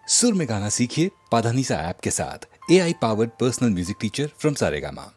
सुर में गाना सीखिए पाधानीसा ऐप के साथ। AI powered personal music teacher from Saregama.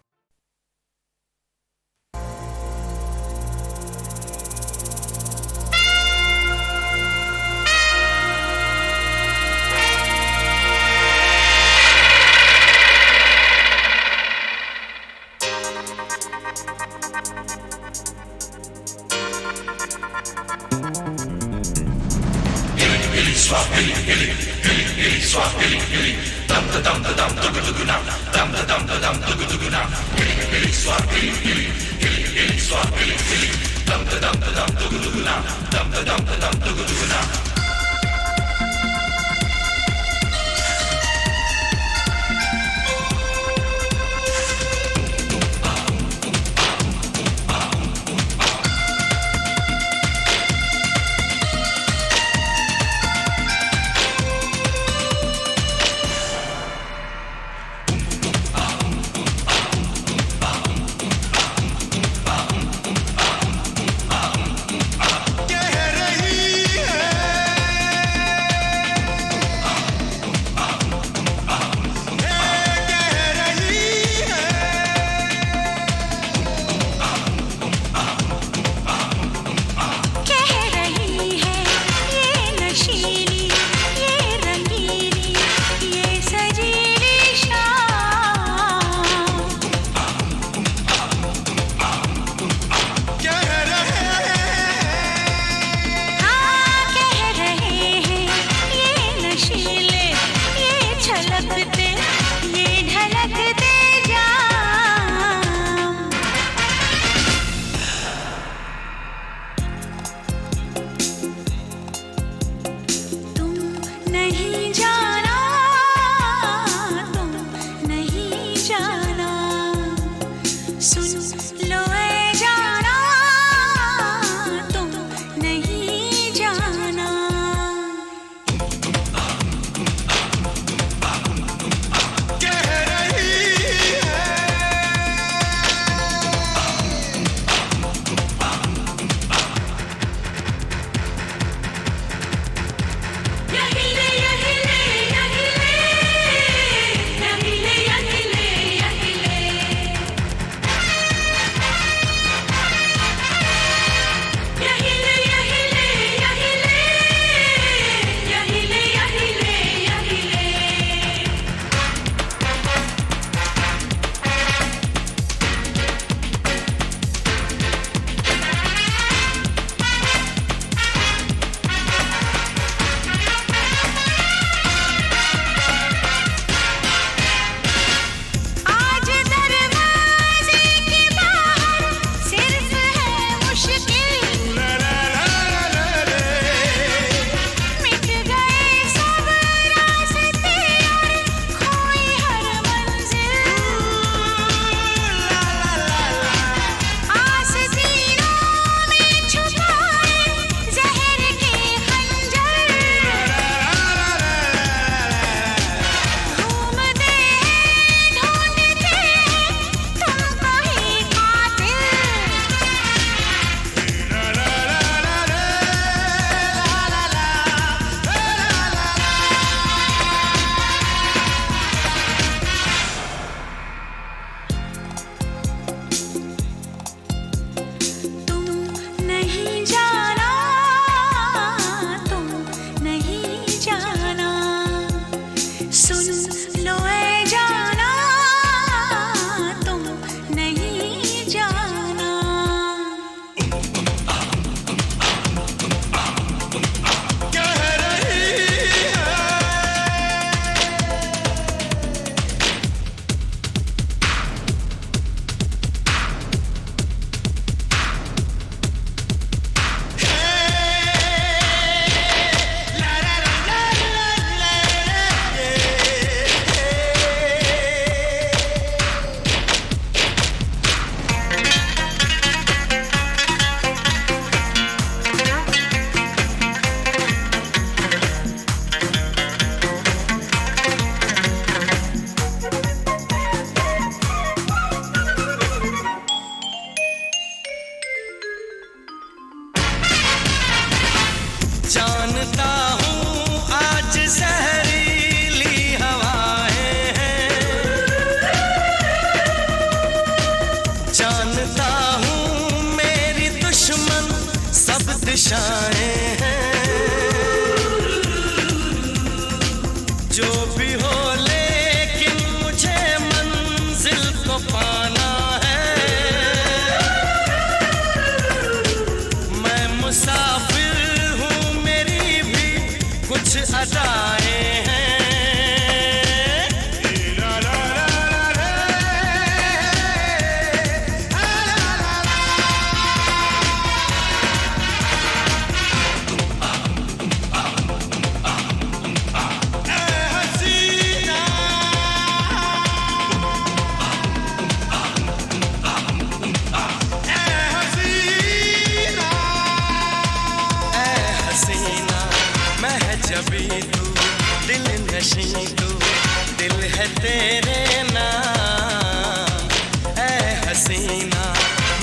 आए हैं। ला ला ला ला हसीना, हसीना, हसीना, मैं जबी तू, दिल नशी तू, दिल है तेरे नाम। ऐ हसीना,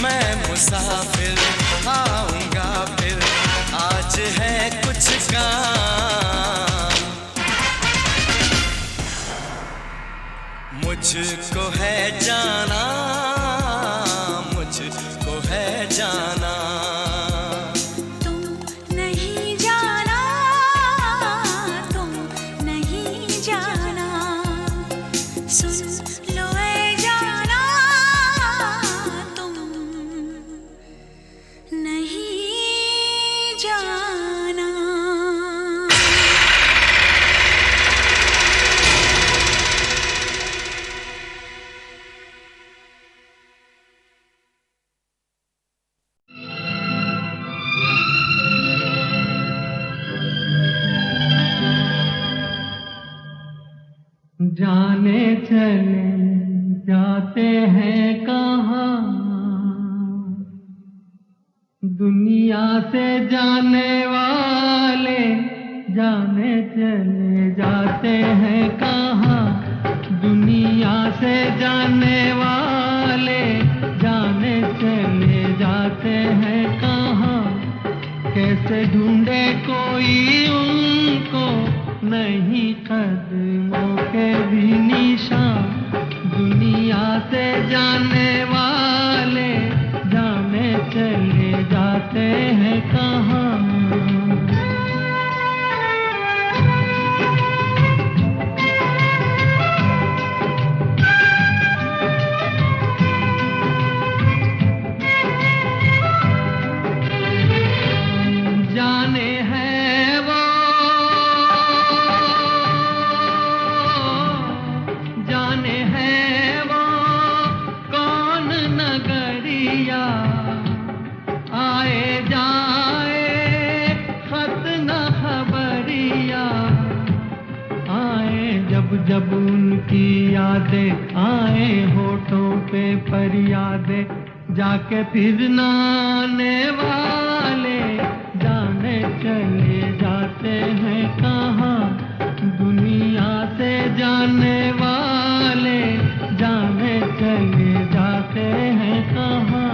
मैं मुसाफिर आऊंगा फिर, आज है कुछ काम। मुझको है जाना, मुझको है जाना। तुम नहीं जाना, तुम नहीं जाना, सुन लो ऐ जाना, तुम नहीं जाना। जाने चले जाते हैं कहाँ, दुनिया से जाने वाले जाने चले जाते हैं कहाँ, दुनिया से जाने वाले जाने चले जाते हैं कहाँ। कैसे ढूंढे कोई उनको, नहीं कदमों के भी निशान, दुनिया से जाने वाले जाने चले जाते हैं कहाँ। जाने हैं वो, जाने हैं वो कौन नगरिया, आए जाए खत न खबरिया, आए जब जब उनकी यादें आए होठों पे फरियादें, जाके फिर न आने वाले जाने चले जाते हैं कहाँ, दुनिया से जाने वाले जाने चले जाते हैं कहाँ।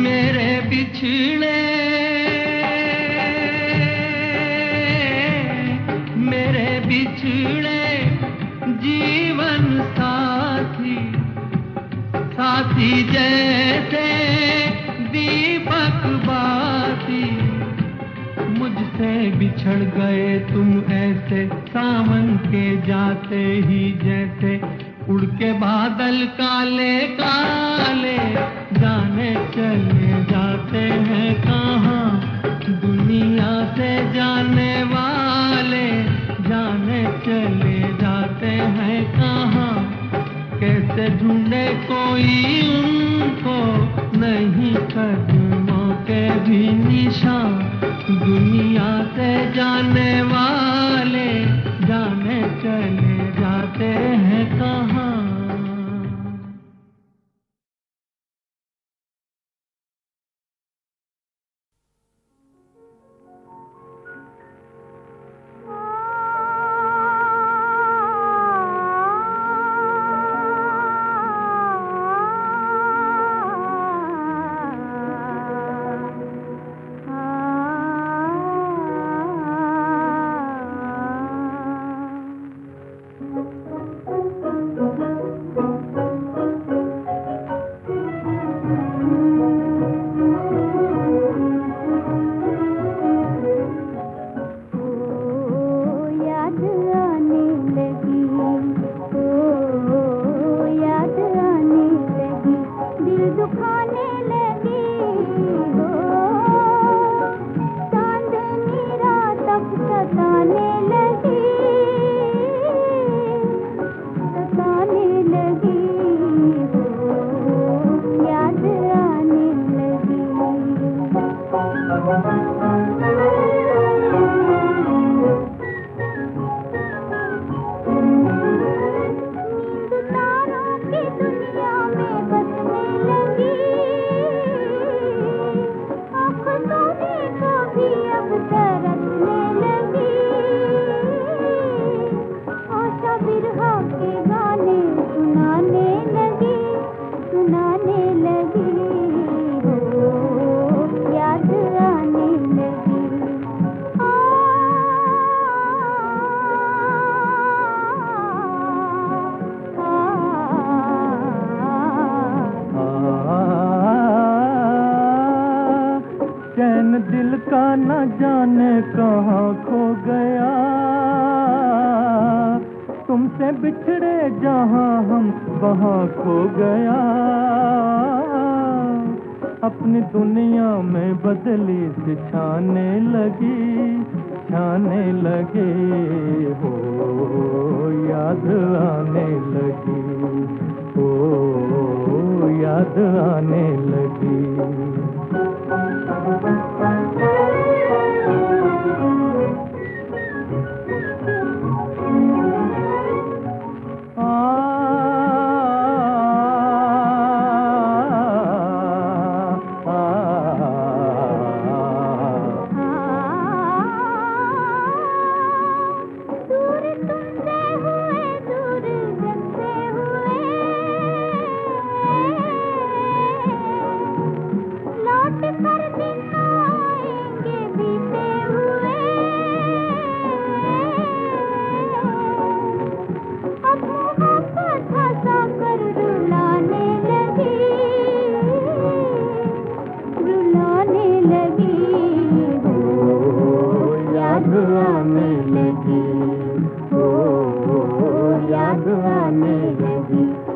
मेरे बिछड़े, मेरे बिछड़े जीवन साथी, साथी जैसे दीपक बाती, मुझसे बिछड़ गए तुम ऐसे सावन के जाते ही जैसे, उड़ के बादल काले काले जाने चले जाते हैं कहाँ, दुनिया से जाने वाले जाने चले जाते हैं कहाँ। कैसे ढूंढे कोई उनको, नहीं कदमों के भी निशान, दुनिया से जाने वाले जाने चले जाते हैं कहाँ। जाने कहाँ खो गया, तुमसे बिछड़े जहाँ हम वहाँ खो गया। अपनी दुनिया में बदली सी छाने लगी हो, याद आने लगी हो, याद आने लगी।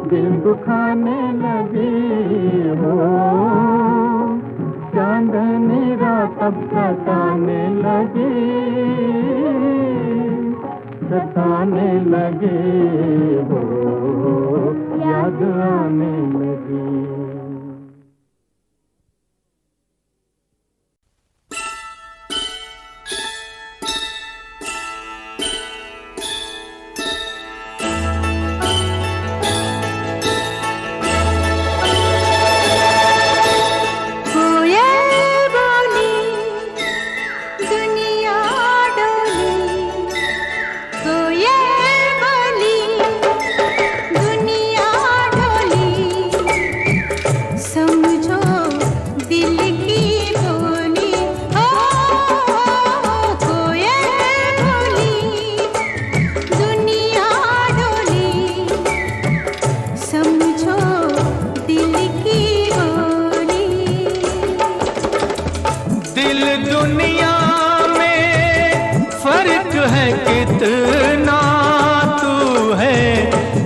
दिल दुखाने लगी हो, चांदनी रात अब सताने लगी हो, याद आने लगी।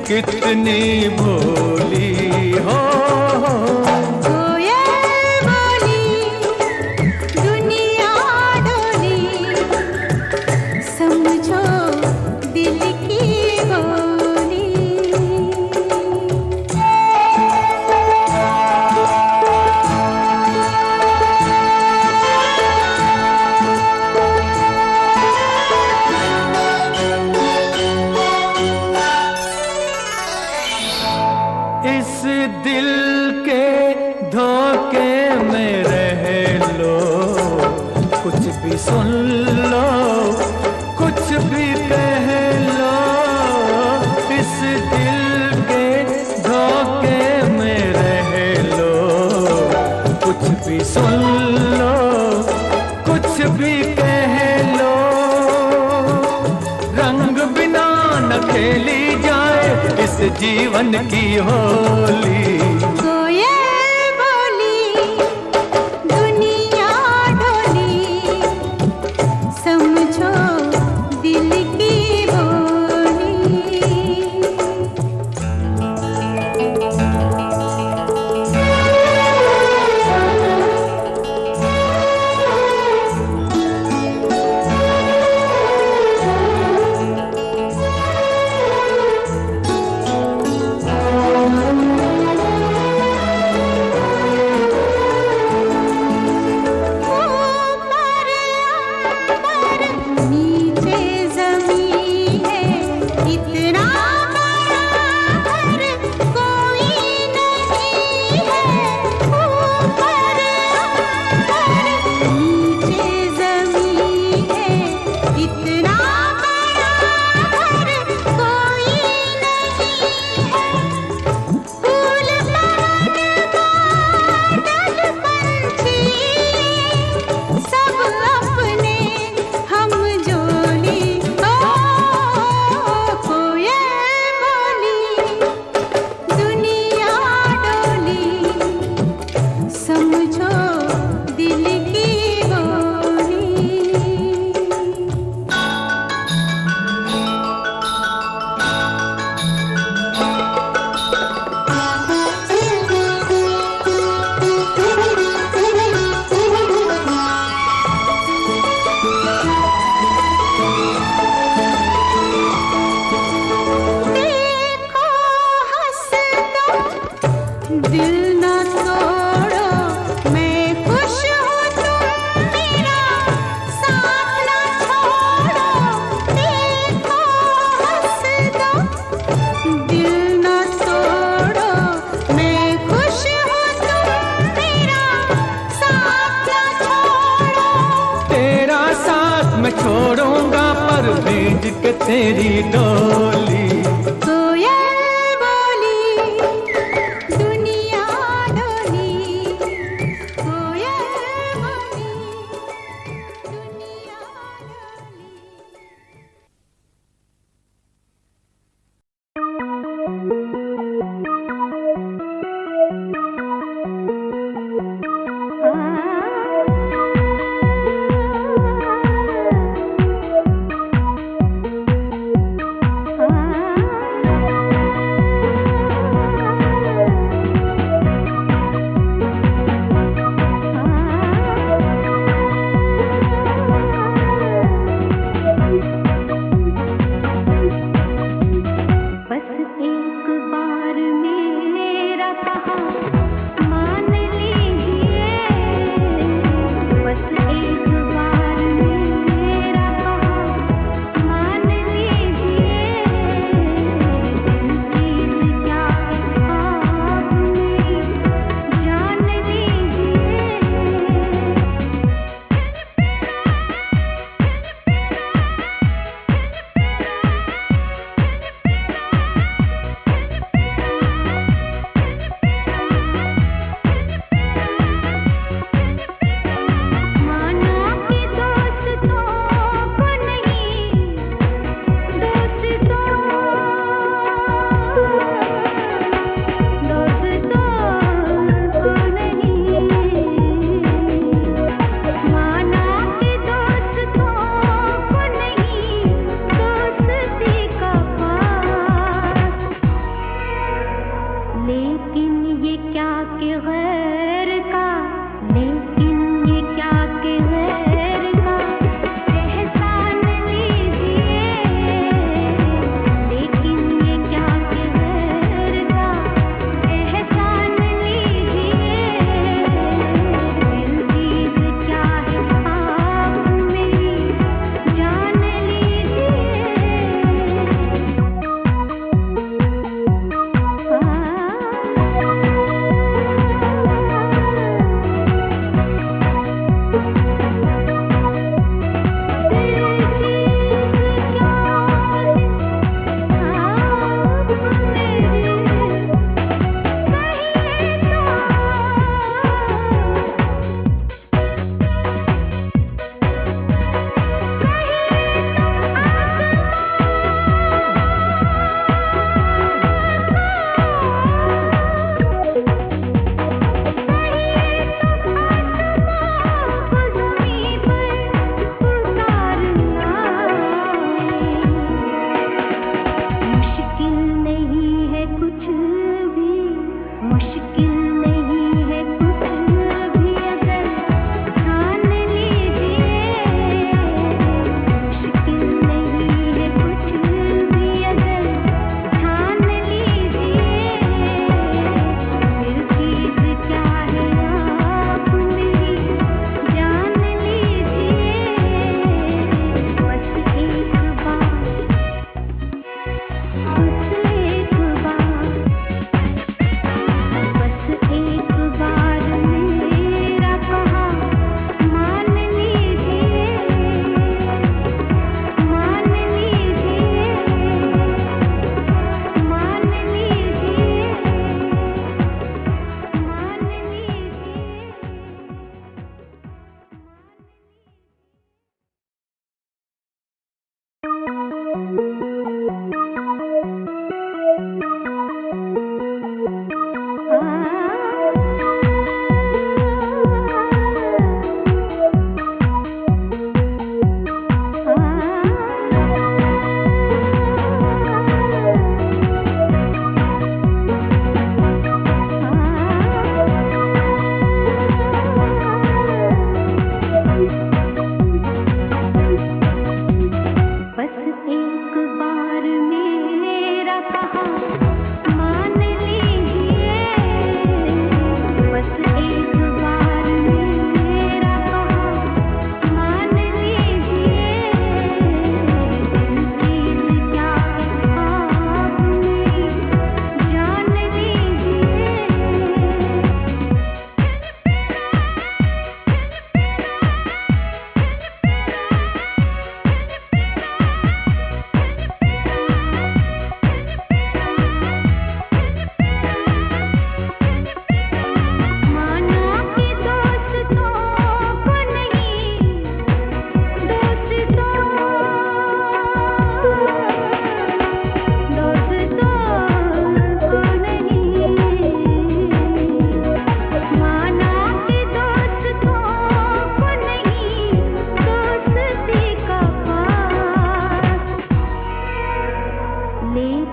कितनी भोली हो, बोली दुनिया डोली, समझो दिल की बोली। इस दिल के धोखे में रह लो, कुछ भी सुन लो, कुछ भी कह लो। इस दिल के धोखे में रह लो, कुछ भी सुन लो, कुछ भी कह लो। रंग बिना न खेली जाए इस जीवन की होली। कोयल बोली दुनिया डोली, समझो दिल की बोली। कोयल दिल न तोड़ो, मैं खुश हूँ तुम मेरा साथ न छोड़ो। तेरा साथ मैं छोड़ूंगा पर भेज के तेरी डोली। कोयल बोली दुनिया डोली, कोयल बोली दुनिया डोली। बस एक बार मेरा कहा मान लीजिए, बस एक बार मेरा कहा मान लीजिए। दिल की क्या ख्वाब मेरी जान लीजिए। माना कि दोस्तों को नहीं, दोस्तों को नहीं, माना कि दोस्तों को नहीं, दोस्ती का पास। लेकिन ये क्या कि गैर का, लेकिन ये क्या कि गैर का एहसान लीजिए। लेकिन ये क्या कि गैर का एहसान लीजिए। दिल चीज क्या है आप मेरी जान लीजिए। मुश्किल नहीं है कुछ भी, मुश्किल नहीं है कुछ भी अगर ठान लीजिए। मुश्किल नहीं है कुछ भी अगर ठान लीजिए। दिल चीज क्या है आप मेरी जान लीजिए। बस एक बार, बस एक बार, बस एक बार मेरा कहा मान लीजिए। मान लीजिए, मान लीजिए, मान लीजिए।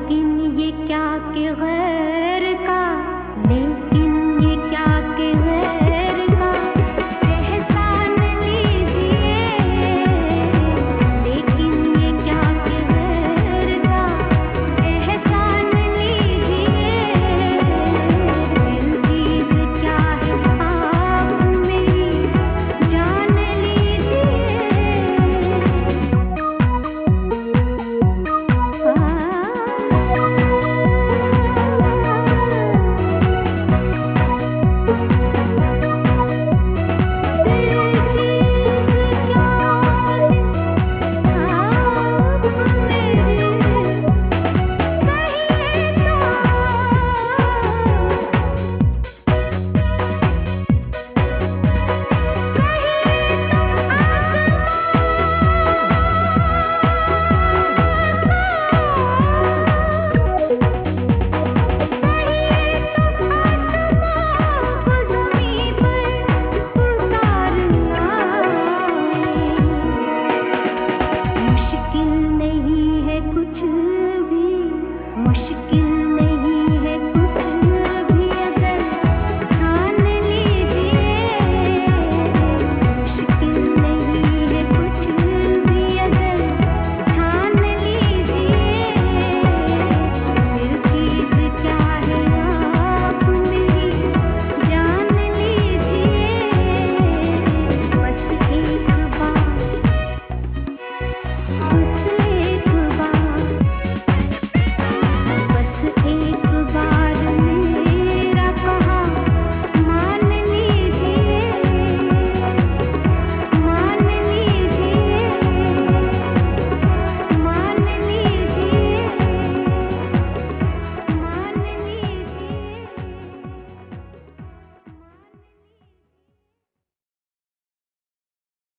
लेकिन ये क्या कि गैर का लेकिन